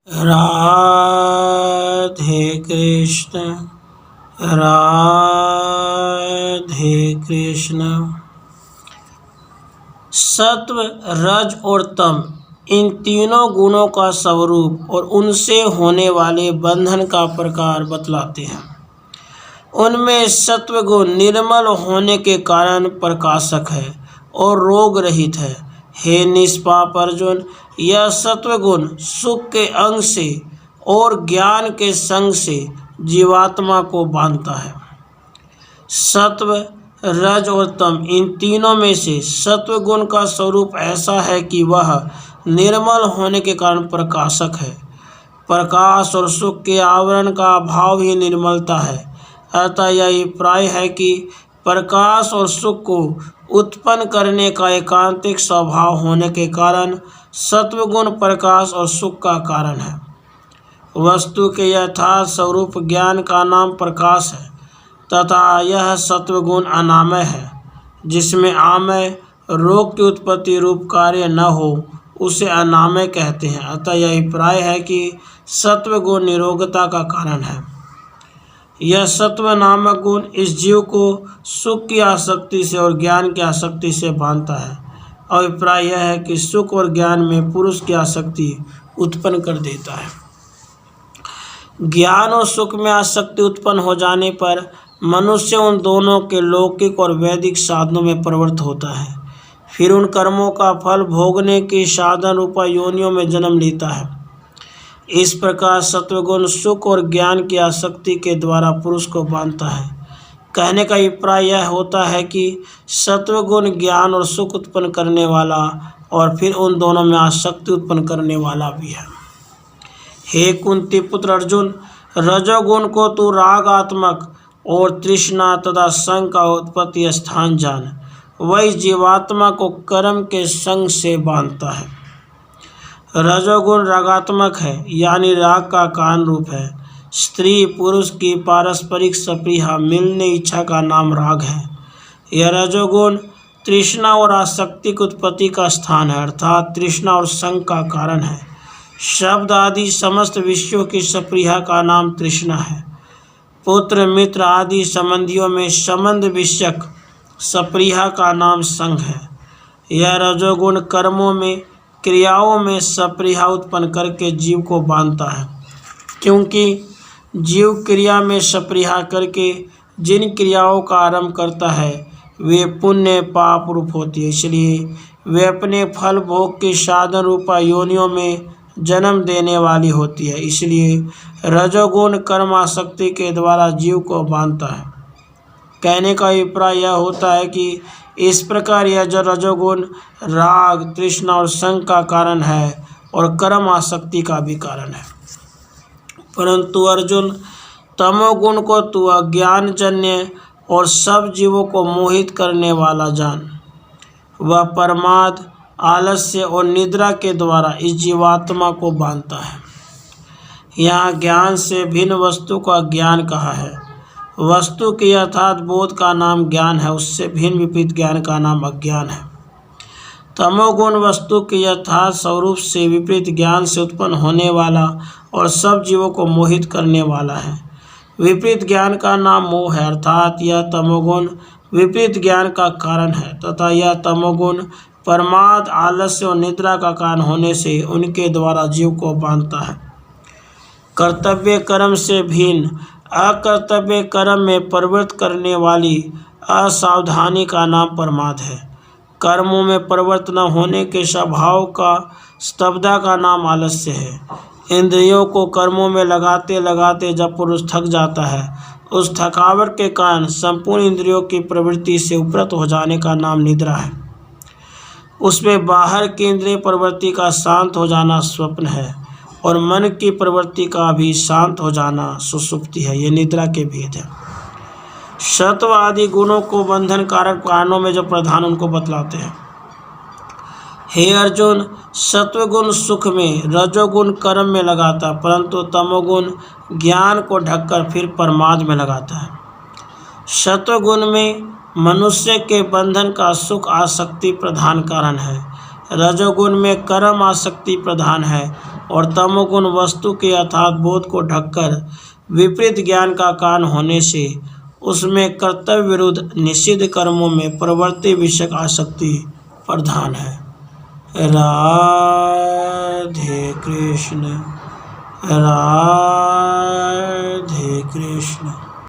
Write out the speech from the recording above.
राधे कृष्ण राधे कृष्ण। सत्व, रज और तम इन तीनों गुणों का स्वरूप और उनसे होने वाले बंधन का प्रकार बतलाते हैं। उनमें सत्वगुण निर्मल होने के कारण प्रकाशक है और रोग रहित है। हे निष्पाप अर्जुन, यह सत्वगुण सुख के अंग से और ज्ञान के संग से जीवात्मा को बांधता है। सत्व, रज और तम इन तीनों में से सत्वगुण का स्वरूप ऐसा है कि वह निर्मल होने के कारण प्रकाशक है। प्रकाश और सुख के आवरण का अभाव ही निर्मलता है। अतः यह अभिप्राय है कि प्रकाश और सुख को उत्पन्न करने का एकांतिक स्वभाव होने के कारण सत्वगुण प्रकाश और सुख का कारण है। वस्तु के यथार्थ स्वरूप ज्ञान का नाम प्रकाश है तथा यह सत्वगुण अनामय है। जिसमें आमय रोग की उत्पत्ति रूप कार्य न हो उसे अनामय कहते हैं। अतः यह अभिप्राय है कि सत्वगुण निरोगता का कारण है। यह सत्व नामक गुण इस जीव को सुख की आसक्ति से और ज्ञान की आसक्ति से बांधता है। अभिप्राय यह है कि सुख और ज्ञान में पुरुष की आसक्ति उत्पन्न कर देता है। ज्ञान और सुख में आसक्ति उत्पन्न हो जाने पर मनुष्य उन दोनों के लौकिक और वैदिक साधनों में प्रवृत्त होता है। फिर उन कर्मों का फल भोगने की साधन रूपा योनियों में जन्म लेता है। इस प्रकार सत्वगुण सुख और ज्ञान की आसक्ति के द्वारा पुरुष को बांधता है। कहने का अभिप्राय यह होता है कि सत्वगुण ज्ञान और सुख उत्पन्न करने वाला और फिर उन दोनों में आसक्ति उत्पन्न करने वाला भी है। हे कुंती पुत्र अर्जुन, रजोगुण को तू रागात्मक और तृष्णा तथा संग का उत्पत्ति स्थान जान। वह इस जीवात्मा को कर्म के संग से बांधता है। रजोगुण रागात्मक है, यानी राग का कारण रूप है। स्त्री पुरुष की पारस्परिक सप्रिया मिलने इच्छा का नाम राग है। यह रजोगुण तृष्णा और आसक्ति की उत्पत्ति का स्थान है, अर्थात तृष्णा और संग का कारण है। शब्द आदि समस्त विषयों की सप्रिया का नाम तृष्णा है। पुत्र मित्र आदि संबंधियों में संबंध विषयक सप्रिया का नाम संग है। यह रजोगुण कर्मों में क्रियाओं में सप्रिया उत्पन्न करके जीव को बांधता है, क्योंकि जीव क्रिया में सप्रिया करके जिन क्रियाओं का आरंभ करता है वे पुण्य पाप रूप होती है। इसलिए वे अपने फल भोग के साधन रूपा योनियों में जन्म देने वाली होती है। इसलिए रजोगुण कर्मासक्ति के द्वारा जीव को बांधता है। कहने का अभिप्राय यह होता है कि इस प्रकार यह जो रजोगुण राग तृष्णा और संग का कारण है और कर्म आसक्ति का भी कारण है। परंतु अर्जुन, तमोगुण को तू अज्ञानजन्य और सब जीवों को मोहित करने वाला जान। वह प्रमाद आलस्य और निद्रा के द्वारा इस जीवात्मा को बांधता है। यहाँ ज्ञान से भिन्न वस्तु का ज्ञान कहा है। वस्तु के यथार्थ बोध का नाम ज्ञान है, उससे भिन्न विपरीत ज्ञान का नाम अज्ञान है। तमोगुण वस्तु के यथार्थ स्वरूप से विपरीत ज्ञान से उत्पन्न होने वाला और सब जीवों को मोहित करने वाला है। विपरीत ज्ञान का नाम मोह है, अर्थात यह तमोगुण विपरीत ज्ञान का कारण है तथा यह तमोगुण प्रमाद आलस्य और निद्रा का कारण होने से उनके द्वारा जीव को बांधता है। कर्तव्य कर्म से भिन्न अकर्तव्य कर्म में प्रवृत्त करने वाली असावधानी का नाम प्रमाद है। कर्मों में प्रवृत्त न होने के स्वभाव का स्तब्धता का नाम आलस्य है। इंद्रियों को कर्मों में लगाते लगाते जब पुरुष थक जाता है, उस थकावट के कारण संपूर्ण इंद्रियों की प्रवृत्ति से उपरत हो जाने का नाम निद्रा है। उसमें बाहर की इंद्रिय प्रवृत्ति का शांत हो जाना स्वप्न है और मन की प्रवृत्ति का भी शांत हो जाना सुषुप्ति है। ये निद्रा के भेद है। सत्व आदि गुणों को बंधन कारक कारणों में जो प्रधान उनको बतलाते हैं। हे अर्जुन, सत्वगुण सुख में, रजोगुण कर्म में लगाता, परंतु तमोगुण ज्ञान को ढककर फिर प्रमाद में लगाता है। सत्वगुण में मनुष्य के बंधन का सुख आसक्ति प्रधान कारण है। रजोगुण में कर्म आसक्ति प्रधान है और तमोगुण वस्तु के यथार्थ बोध को ढककर विपरीत ज्ञान का कारण होने से उसमें कर्तव्य विरुद्ध निषिद्ध कर्मों में प्रवृत्ति विषयक आसक्ति प्रधान है। राधे कृष्ण, राधे कृष्ण।